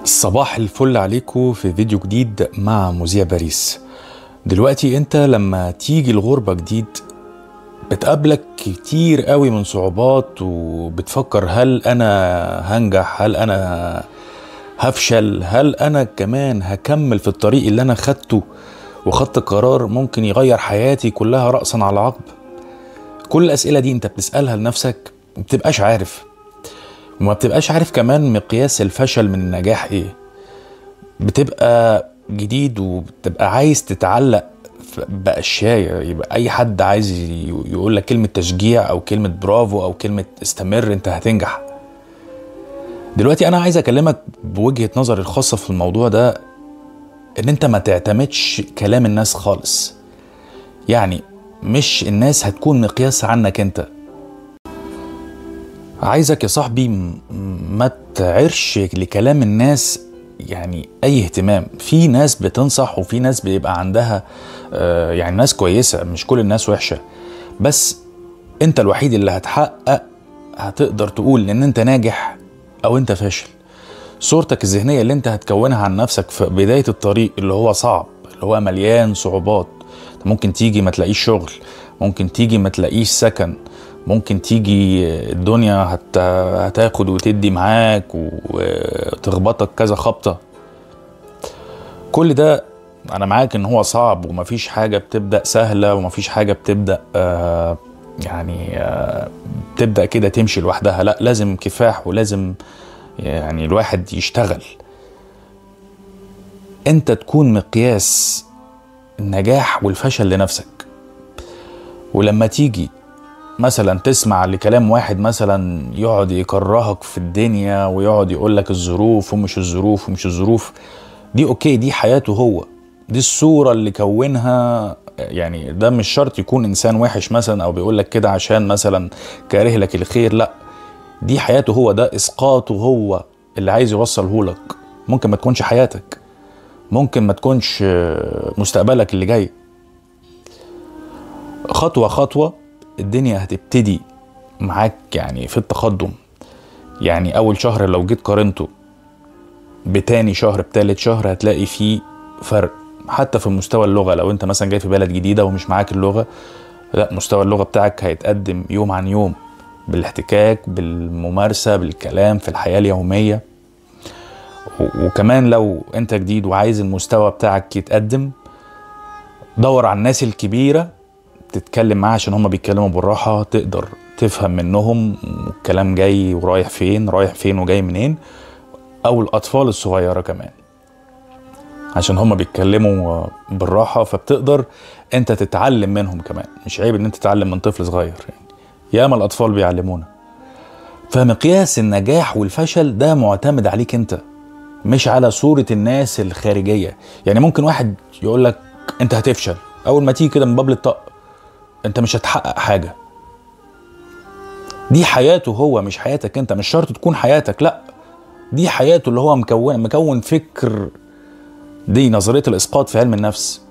صباح الفل عليكم في فيديو جديد مع مذيع باريس. دلوقتي انت لما تيجي الغربة جديد بتقابلك كتير قوي من صعوبات، وبتفكر هل انا هنجح، هل انا هفشل، هل انا كمان هكمل في الطريق اللي انا خدته وخدت قرار ممكن يغير حياتي كلها رأسا على عقب. كل الأسئلة دي انت بتسألها لنفسك ومبتبقاش عارف، وما بتبقاش عارف كمان مقياس الفشل من النجاح ايه. بتبقى جديد وبتبقى عايز تتعلق بأشياء، يبقى اي حد عايز يقول لك كلمة تشجيع او كلمة برافو او كلمة استمر انت هتنجح. دلوقتي انا عايز اكلمك بوجهة نظري الخاصة في الموضوع ده، ان انت ما تعتمدش كلام الناس خالص. يعني مش الناس هتكون مقياس عنك انت. عايزك يا صاحبي ما تعرش لكلام الناس يعني اي اهتمام. في ناس بتنصح وفي ناس بيبقى عندها يعني ناس كويسة، مش كل الناس وحشة، بس انت الوحيد اللي هتقدر تقول ان انت ناجح او انت فاشل. صورتك الذهنية اللي انت هتكونها عن نفسك في بداية الطريق اللي هو صعب، اللي هو مليان صعوبات. ممكن تيجي ما تلاقيش شغل، ممكن تيجي ما تلاقيش سكن، ممكن تيجي الدنيا هتاخد وتدي معاك وتخبطك كذا خبطة. كل ده انا معاك ان هو صعب، ومفيش حاجة بتبدأ سهلة، ومفيش حاجة بتبدأ بتبدأ كده تمشي لوحدها. لا، لازم كفاح، ولازم يعني الواحد يشتغل. انت تكون مقياس النجاح والفشل لنفسك. ولما تيجي مثلا تسمع لكلام واحد مثلا يقعد يكرهك في الدنيا ويقعد يقولك الظروف ومش الظروف ومش الظروف، دي اوكي، دي حياته هو، دي الصورة اللي كونها. يعني ده مش شرط يكون انسان وحش مثلا او بيقولك كده عشان مثلا كاره لك الخير، لا، دي حياته هو، ده اسقاطه هو اللي عايز يوصله لك. ممكن ما تكونش حياتك، ممكن ما تكونش مستقبلك اللي جاي. خطوة خطوة الدنيا هتبتدي معاك يعني في التقدم. يعني اول شهر لو جيت قارنته بتاني شهر بتالت شهر هتلاقي فيه فرق. حتى في مستوى اللغة، لو انت مثلا جاي في بلد جديدة ومش معاك اللغة، لا، مستوى اللغة بتاعك هيتقدم يوم عن يوم بالاحتكاك، بالممارسة، بالكلام في الحياة اليومية. وكمان لو انت جديد وعايز المستوى بتاعك يتقدم، دور على الناس الكبيرة تتكلم معاه عشان هما بيتكلموا بالراحة، تقدر تفهم منهم الكلام جاي ورايح فين، رايح فين وجاي منين. او الاطفال الصغيرة كمان عشان هما بيتكلموا بالراحة، فبتقدر انت تتعلم منهم كمان. مش عيب ان انت تتعلم من طفل صغير، يعني ياما الاطفال بيعلمونا. فمقياس النجاح والفشل ده معتمد عليك انت، مش على صورة الناس الخارجية. يعني ممكن واحد يقولك انت هتفشل، اول ما تيجي كده من باب الطق انت مش هتحقق حاجة. دي حياته هو، مش حياتك انت. مش شرط تكون حياتك، لا، دي حياته اللي هو مكون فكر. دي نظرية الاسقاط في علم النفس،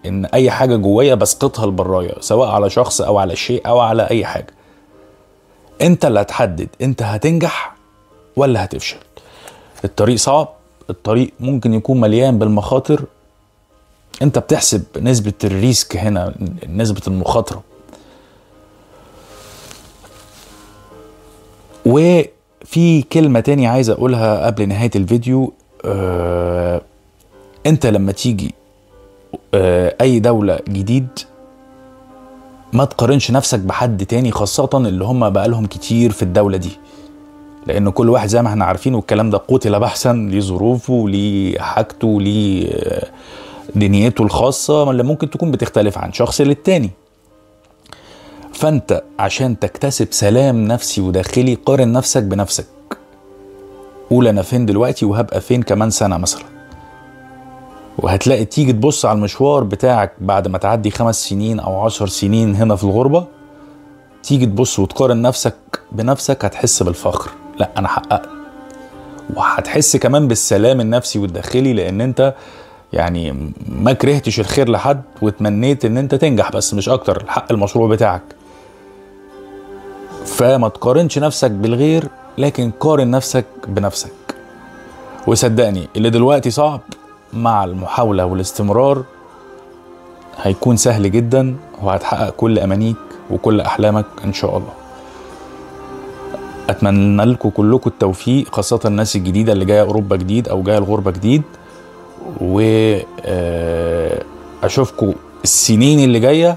ان اي حاجة جوايا بسقطها لبرايا، سواء على شخص او على شيء او على اي حاجة. انت اللي هتحدد انت هتنجح ولا هتفشل. الطريق صعب، الطريق ممكن يكون مليان بالمخاطر. انت بتحسب نسبة الريسك هنا، نسبة المخاطرة. وفي كلمة تاني عايز اقولها قبل نهاية الفيديو. انت لما تيجي اي دولة جديد، ما تقارنش نفسك بحد تاني، خاصة اللي هم بقالهم كتير في الدولة دي. لان كل واحد زي ما احنا عارفين، والكلام ده قتل بحثا، ليه ظروفه، ليه حاجته، ليه دنيته الخاصة اللي ممكن تكون بتختلف عن شخص للتاني. فانت عشان تكتسب سلام نفسي وداخلي، قارن نفسك بنفسك. قول انا فين دلوقتي وهبقى فين كمان سنة مثلا. وهتلاقي تيجي تبص على المشوار بتاعك بعد ما تعدي 5 سنين او 10 سنين هنا في الغربة، تيجي تبص وتقارن نفسك بنفسك، هتحس بالفخر. لا، انا حققت. وهتحس كمان بالسلام النفسي والداخلي، لان انت يعني ما كرهتش الخير لحد، وتمنيت ان انت تنجح بس مش اكتر، الحق المشروع بتاعك. فما تقارنش نفسك بالغير، لكن قارن نفسك بنفسك. وصدقني اللي دلوقتي صعب مع المحاولة والاستمرار هيكون سهل جدا، وهتحقق كل امانيك وكل احلامك ان شاء الله. اتمنى لكم كلكم التوفيق، خاصة الناس الجديدة اللي جاية اوروبا جديد او جاية الغربة جديد، واشوفكم السنين اللي جاية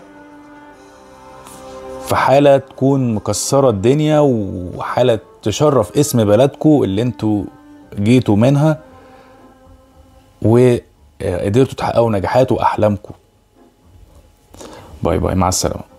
في حالة تكون مكسرة الدنيا، وحالة تشرف اسم بلدكم اللي انتوا جيتوا منها وقدرتوا تحققوا نجاحات واحلامكم. باي باي، مع السلامة.